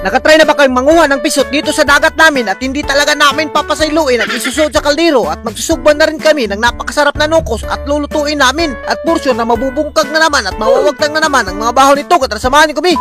Nakatry na ba kayong manguha ng pisot dito sa dagat namin at hindi talaga namin papasayluin at isusod sa kaldero at magsusugban na rin kami ng napakasarap na nukos at lulutuin namin at porsyon na mabubungkag na naman at mawawagtang na naman ang mga baho nito at samahan niyo kami.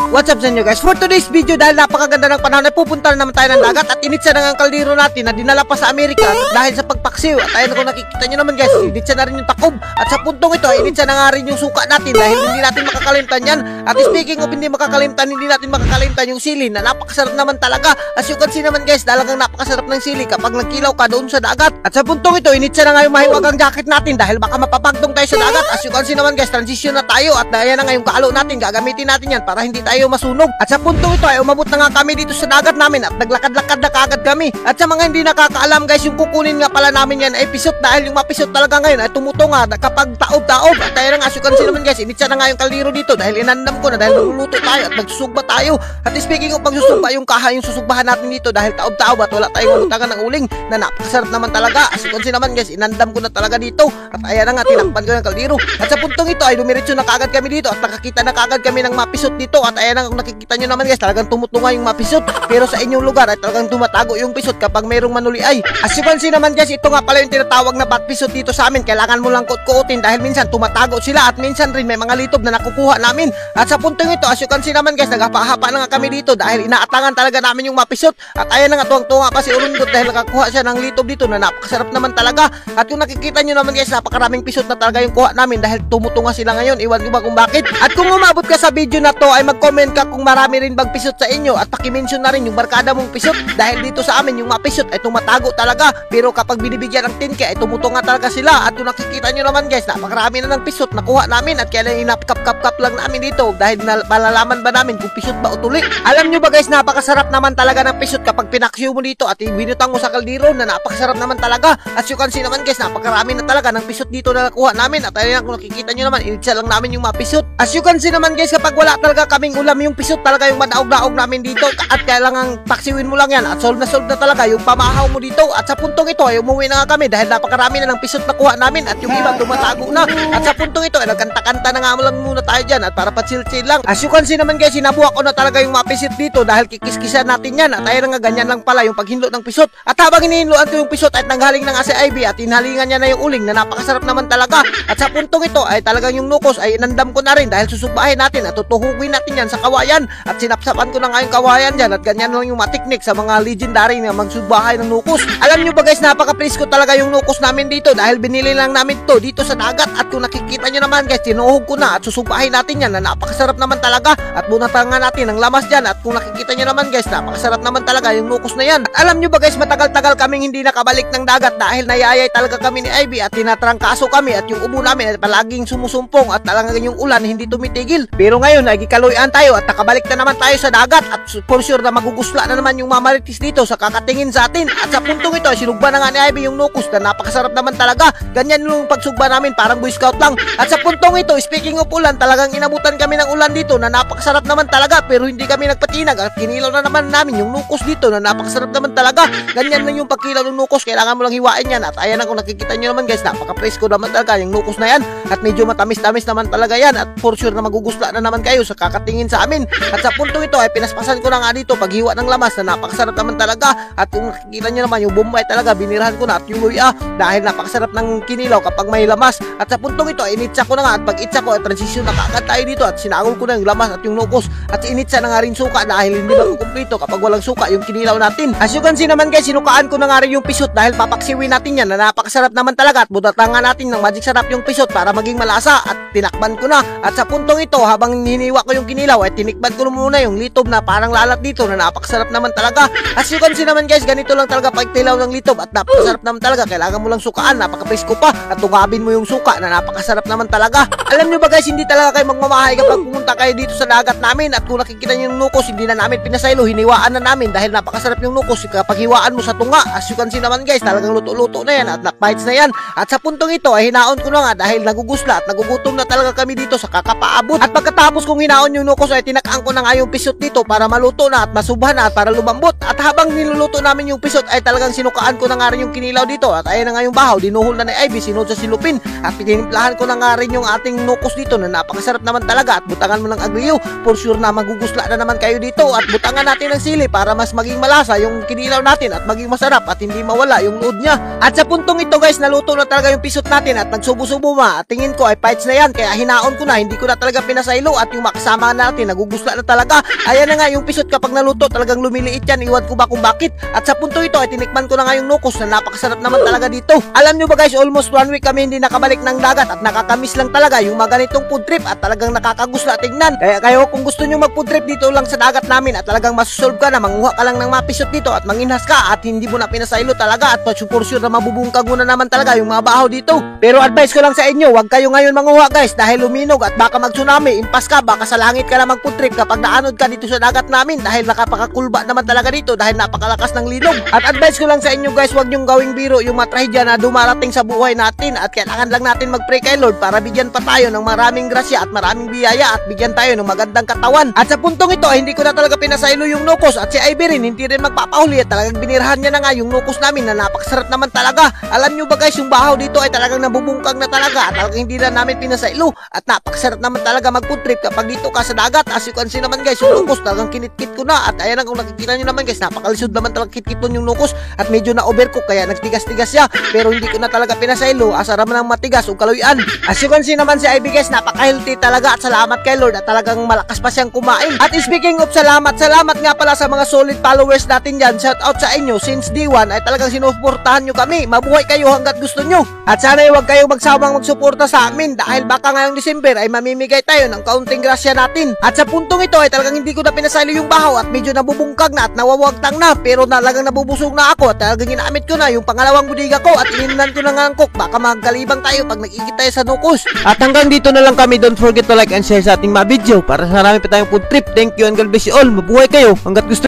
What's up sa inyo guys? For today's video, dahil napakaganda ng panahon ay pupunta na naman tayo ng dagat at initsa na ang kaldero natin na dinala pa sa Amerika dahil sa pagpaksiw. At ayun kung nakikita nyo naman guys, initsa na rin yung takob. At sa puntong ito ay initsa na nga rin yung suka natin dahil hindi natin makakalimtan yan. At speaking of hindi natin makakalimtan yung sili na napakasarap naman talaga. As you can see naman guys, talagang napakasarap ng sili kapag nagkilaw ka doon sa dagat. At sa puntong ito, initsa na nga yung mahiwagang jacket natin dahil baka mapapagtong tayo sa dagat. As you can see naman guys, transition na tayo at ayan na nga yung kaalo natin, gagamitin natin yan para hindi tayo masunog. At sa puntong ito ay umabot na nga kami dito sa dagat namin at naglakad-lakad na kagad kami. At sa mga hindi nakakaalam guys, yung kukunin nga pala namin yan ay pisot dahil yung mapisot talaga ngayon ay tumutunga kapag taob-taob. At ayun nga, as you can see naman guys, initsa na nga yung kaldero dito dahil inandam ko na dahil magluluto tayo at magsusugba tayo. At speaking of pagsusugba, yung kaha yung susugbahan natin dito dahil taob-taob at wala tayong lutangan ng uling na napakasarap naman talaga. As you can see naman guys, inandam ko na talaga dito at ayan na nga, tinakpan ko ng kaldero. At sa puntong ito ay dumiretso na kagad kami dito at nakakita na kagad kami ng mapisot dito. At ayan na, kung nakikita nyo naman guys, talagang tumutunga yung mapisot. Pero sa inyong lugar ay talagang tumatago yung pisot kapag mayroong manuliay. As you can see naman guys, ito nga pala yung tinatawag na bat pisot dito sa amin. Kailangan mo lang kuot-kuotin dahil minsan tumatago sila at minsan rin may mga litob na nakukuha namin. At sa puntong ito, as you can see naman guys, naghapa-hapa na nga kami dito dahil inaatangan talaga namin yung mapisot. At ayan na nga, tuwang-tuwa pa si Urungot dahil nakakuha siya ng litob dito na napakasarap naman talaga. At kung nakikita nyo naman guys, napakaraming pisot na talaga yung kuha namin dahil tumutunga sila ngayon. Iwan ko ba kung bakit? At kung umabot ka sa video na to ay mag-comment ka kung marami rin bang pisot sa inyo at paki-mention na rin yung barkada mong pisot dahil dito sa amin yung mapisot ay tumatago talaga pero kapag binibigyan ng 10k ay tumutunga talaga sila. At kung nakikita nyo naman guys, napakarami na ng pisot nakuha namin at kaya inap-kap-kap lang namin dito dahil malalaman ba namin kung pisot ba o tuli. Alam nyo ba guys, napakasarap naman talaga ng pisot kapag pinaksiw mo dito at binutang mo sa kaldero na napakasarap naman talaga. As you can see naman guys, napakarami na talaga ng pisot dito na nakuha namin at ayun kung nakikita nyo naman, initsa lang namin yung mapisot. As you can see naman guys, kapag wala talaga kaming ulam, yung pisot talaga yung madaog-daog namin dito at kailangan paksiwin mo lang yan at solve na talaga yung pamahaw mo dito. At sa puntong ito ay umuwi na nga kami dahil napakarami na ng pisot na kuha namin at yung iba tumatago na. At sa puntong ito ay nagkanta-kanta na nga lang muna tayo dyan at para pa-chill-chill lang. As you can see naman guys, sinabuha ko na talaga yung mapisit dito dahil kikis-kisan natin yan at ayun nga, ganyan lang pala yung paghinlo ng pisot. At habang hinihinloan ko yung pisot ay nanghaling ng Ase Ivy at hinhalingan niya na yung uling na napakasarap naman talaga. At sa puntong ito ay talagang yung nukos ay inandam ko na rin dahil susugbahin natin at tutuhugin natin yan sa kawayan at sinapsapan ko na nga yung kawayan dyan at ganyan lang yung matiknik sa mga legendary na magsugbahay ng nukos. Alam nyo ba guys, napaka-presko talaga yung nukos namin dito dahil binili lang namin to dito sa dagat. At kung nakikita nyo naman guys, tinuhog ko na at susugbahin natin yan na napakasarap naman talaga at bunatangan natin ang lamas dyan. At kung nakikita nyo naman guys, napakasarap naman talaga yung nukos na yan. At alam nyo ba guys, matagal-tagal kaming hindi nakabalik ng dagat dahil nayayay talaga kami ni Ivy at tinatrangkaso kami at yung ubo namin ay palaging sumusumpong at talagang yung ulan hindi tumitigil. Pero ngayon ay gikaluyan tayo at nakabalik na naman tayo sa dagat at for sure na magugusla na naman yung mamaritis dito sa kakatingin sa atin. At sa puntong ito ay sinugba na nga ni Ivy yung nukos na napakasarap naman talaga. Ganyan yung pagsugba namin, parang Boy Scout lang. At sa puntong ito, speaking of ulan, talagang inabutan kami ng ulan dito na napakasarap naman talaga pero hindi kami nagpatinag at kinilaw na naman namin yung nukos dito na napakasarap naman talaga. Ganyan lang yung pagkilaw ng nukos, kailangan mo lang hiwain yan. At ayan na, kung nakikita nyo naman guys, napaka-presko naman talaga yung nukos na yan at medyo matamis-tamis naman talaga yan at for sure na magugusla na naman kayo sa kakatingin sa amin. At sa puntong ito ay pinaspasan ko na nga dito paghiwa ng lamas na napakasarap naman talaga. At kung nakikita nyo naman yung Bombay talaga, binirahan ko na at yung luya dahil napakasarap ng kinilaw kapag may lamas. At sa puntong ito, initsa ko na nga at pag itsa ko ay transition na kaagad tayo dito at sinagol ko na yung lamas at yung nukos at initsa na nga rin suka dahil hindi ba kumpleto kapag walang suka yung kinilaw natin. As you can see naman guys, sinukaan ko na nga rin yung pisot dahil papaksiwin natin yan na napakasarap naman talaga at budatangan natin ng magic sarap yung pisot para maging malasa at tinakban ko na. At sa puntong ito, habang hiniwa ko yung kinilaw ay tinikban ko muna yung litob na parang lalat dito na napakasarap naman talaga. As you can see naman guys, ganito lang talaga pagtilaw ng litob at napakasarap naman talaga. Kailangan mo lang sukaan, napaka-presko pa at tungabin mo yung suka na napakasarap naman talaga. Alam nyo ba guys, hindi talaga kayo magmamahay kapag pumunta kayo dito sa dagat namin. At kung nakikita nyo yung nukos, hindi na namin pinasaylo, hiniwaan na namin dahil napakasarap yung nukos kapag hiwaan mo sa tunga. As you can see naman guys, talagang luto-luto na yan at nakbites na yan. At sa puntong ito ay hinaon ko na nga dahil nagugusla at nagugutom na talaga kami dito sa kakapaabot. At pagkatapos kong hinaon yung nukos ay tinakaan ko na nga yung pisot dito para maluto na at masubhan na at para lumambot. At habang niluluto namin yung pisot ay talagang sinukaan ko na nga rin yung kinilaw dito. At ayan na nga yung bahaw, dinuhol na ni Ivy, sinod sa silupin. At pinimplahan ko na nga rin yung ating nukos dito na napakasarap naman talaga. At butangan mo ng aglio, for sure na magugusla na naman kayo dito. At butangan natin ng sili para mas maging malasa yung kinilaw natin at maging masarap at hindi mawala yung load niya. At sa puntong ito guys, naluto na talaga yung pisot natin at nagsubo-subo ma. At tingin ko ay fights na yan, kaya hinaon ko na, hindi ko na talaga pinasaylo. At yung makasama natin, nagugusla na talaga. Ayan na nga yung pisot, kapag naluto talagang lumiliit yan, iwan ko ba kung bakit. At sa punto ito ay tinikman ko na nga yung nukos na napakasarap naman talaga dito. Alam nyo ba guys, almost 1 week kami hindi nakabalik ng dagat at nakakamiss lang talaga yung mga ganitong food trip at talagang nakakagusla tingnan. Kaya kayo kung gusto nyo mag food trip dito lang sa dagat namin at talagang masusolve ka na, manguha ka lang ng mga pisot dito at manginhas ka at hindi mo na pinasaylo talaga at for sure na mabubungkag mo na naman talaga yung mga bahaw dito. Pero advice ko lang sa inyo, huwag kayo ngayon manguha guys dahil luminog at baka mag-tsunami, impas ka, baka sa langit ka na mag food trip kapag naanod ka dito sa dagat namin dahil nakapakakulba naman talaga dito dahil napakalakas ng linog. At advice ko lang sa inyo guys, huwag nyong gawing biro yung mga trahedya na dumarating sa buhay natin at kailangan lang natin mag-pray kay Lord para bigyan pa tayo ng maraming grasya at maraming biyaya at bigyan tayo ng magandang katawan. At sa puntong ito, hindi ko na talaga pinasaylo yung nukos at si Ivy rin hindi rin magpapahuli at talagang binirahan niya na nga yung nukos namin na napakasarap naman talaga. Alam nyo ba guys, yung bahaw dito ay talagang nabubungkag na talaga at talagang hindi na namin pinasaylo at napakasarap naman talaga mag-food trip kapag dito ka sa dagat. As you can see naman guys, yung nukos talagang kinitkit ko na at ayan na, kung nakikita nyo naman guys, napakalisod naman talagang kitkit nun yung nukos at medyo na overcook kaya nagtigas-tigas siya, pero hindi ko na talaga pinasaylo, asara man ng matigas o kaluyan. As you can see naman si Ivy guys, napaka-healthy talaga at salamat kay Lord at talagang malakas pa siyang kumain. At speaking of salamat nga pala sa mga solid followers natin dyan. Shout out sa inyo, since day 1 ay talagang sinuportahan nyo kami. Mabuhay kayo hanggat gusto nyo at sana ay huwag kayong magsawang magsuporta sa amin dahil baka ngayong December ay mamimigay tayo ng kaunting grasya natin. At sa puntong ito ay talagang hindi ko na pinasaylo yung bahaw at medyo nabubungkag na at nawawagtang na, pero talagang nabubusog na ako at talagang ginamit ko na yung pangalawang budiga ko at ininan ko na nga ang cook, baka magkalibang tayo pag nag-ikit tayo sa nukos. At hanggang dito na lang kami. Don't forget to like and share sa ating mga video para sa marami pa tayong food trip. Thank you and God bless you all. Mabuhay kayo hanggat gusto.